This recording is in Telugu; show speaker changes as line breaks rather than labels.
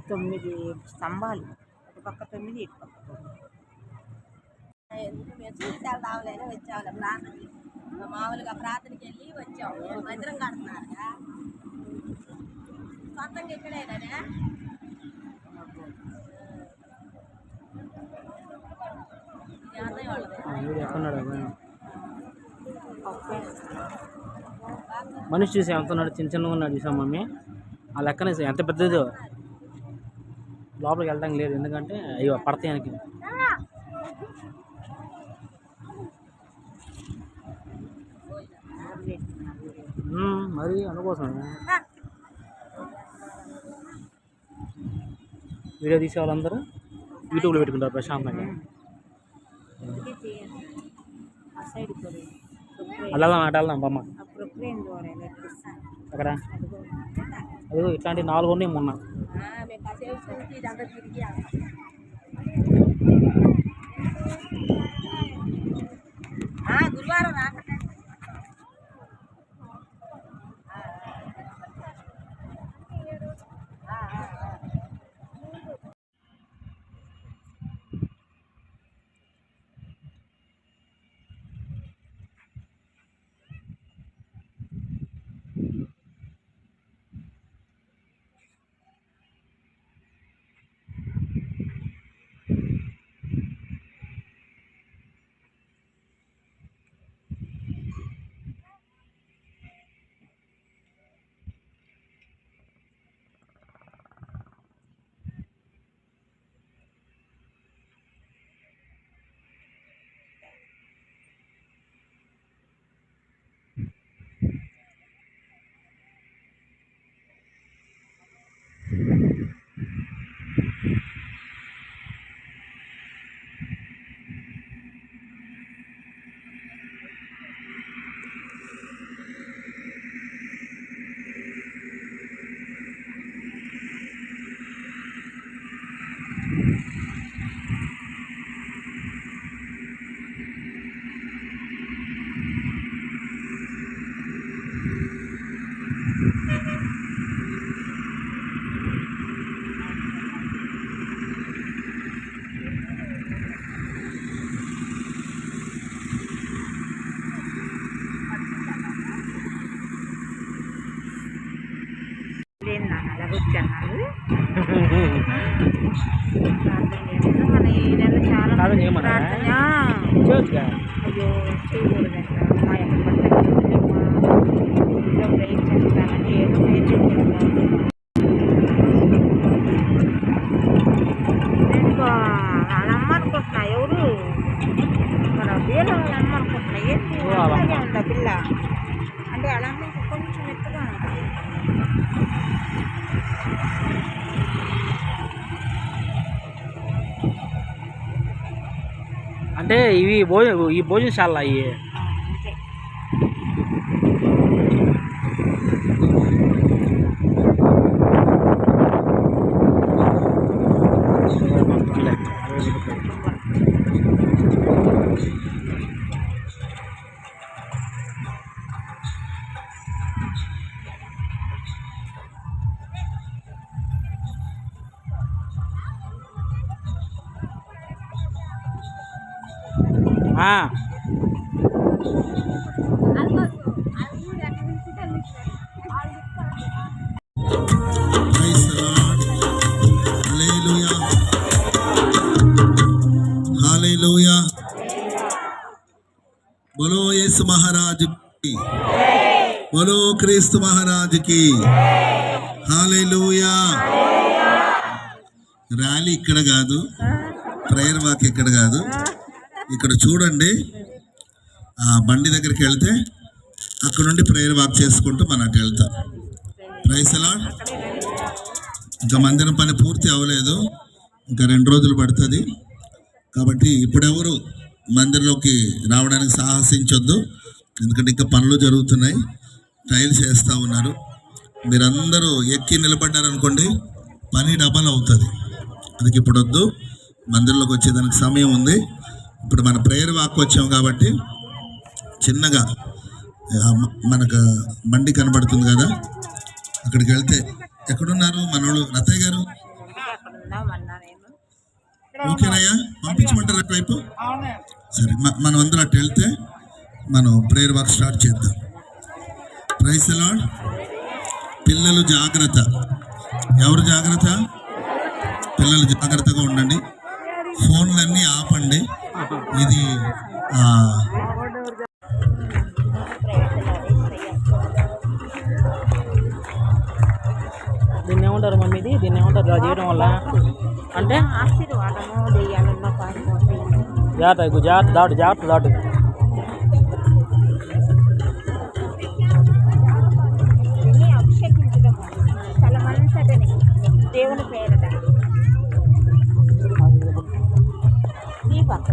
తొమ్మిది స్తంభాలు, ఒక పక్క 9, ఇటు పక్క 9. చూసాలు రావులైనా వచ్చాము ప్రార్థనకి, మామూలుగా ప్రార్థనకి వెళ్ళి వచ్చాము. మందిరం కడుతున్నారుగా సొంతంగా ఎక్కడైనా
మనిషి చూసి ఎంత ఉన్నాడు, చిన్న చిన్నగా ఉన్నాడు చూసాం మమ్మీ. ఆ లెక్కనే ఎంత పెద్దదో లోపలికి వెళ్ళడానికి లేదు, ఎందుకంటే అయ్యో పడతాయానికి. మరి అందుకోసం వీడియో తీసే వాళ్ళందరూ యూట్యూబ్లో పెట్టుకుంటారు ప్రశాంతంగా. అలా అటు వెళ్దాం బొమ్మ అక్కడ. అదిగో ఇట్లాంటి 4 ఉన్నాయి మొన్న.
గురువారం
చాలా
అయ్యో చేయకూడదంట. మా యొక్క ఏదో
వాళ్ళ అమ్మ అనుకుంటున్నా ఎవరు మన వీళ్ళ వాళ్ళ అమ్మ అనుకుంటున్నా ఏంటి అలాగే ఉందా పిల్ల అంటే వాళ్ళ అమ్మ ఇంకా కొంచెం ఎత్తుగా ఉంటుంది.
అంటే ఇవి ఈ భోజనశాల అయ్యి
అంతే.
Praise the Lord. Hallelujah. Hallelujah. बोलो यीशु महाराज की, बोलो क्रिस्त महाराज की. हालेलूया. ర్యాలీ ఇక్కడ కాదు, ప్రేయర్ వాక్ ఇక్కడ కాదు, ఇక్కడ చూడండి. ఆ బండి దగ్గరికి వెళ్తే అక్కడ నుండి ప్రేయర్ వాక్ చేసుకుంటూ మనం అటు వెళ్తాం. Praise the Lord. ఇంకా మందిరం పని పూర్తి అవ్వలేదు, ఇంకా 2 రోజులు పడుతుంది. కాబట్టి ఇప్పుడెవరు మందిరంలోకి రావడానికి సాహసించొద్దు, ఎందుకంటే ఇంకా పనులు జరుగుతున్నాయి, టైల్స్ వేస్తూ ఉన్నారు. మీరందరూ ఎక్కి నిలబడ్డారనుకోండి పని డబల్ అవుతుంది. అందుకే ఇప్పుడు వద్దు, మందిరంలోకి వచ్చేదానికి సమయం ఉంది. ఇప్పుడు మన ప్రేయర్ వాక్ వచ్చాం కాబట్టి చిన్నగా మనకు బండి కనబడుతుంది కదా, అక్కడికి వెళ్తే ఎక్కడున్నారు మనోళ్ళు? రతయ్య గారు ఓకేనయ్యా, పంపించమంటారు అటువైపు? సరే, మనం అందరూ అటు వెళ్తే మనం ప్రేయర్ వాక్ స్టార్ట్ చేద్దాం. Praise the Lord. పిల్లలు జాగ్రత్త. ఎవరు జాగ్రత్త? పిల్లలు జాగ్రత్తగా ఉండండి. ఫోన్లన్నీ ఆపండి. ఇది
దీన్ని ఏమంటారు మమ్మీ? దీన్ని ఏమంటారు ఇలా చేయడం వల్ల? అంటే
ఆశీర్వాదము దెయ్యాలన్న పారిపోతాయి.
జాగ్రత్త జాగ్రత్త జాగ్రత్త దాటు.
ఇవన్నీ అభిషేకించడం స్థలమంతటిని దేవుని పేరట. ఈ పక్క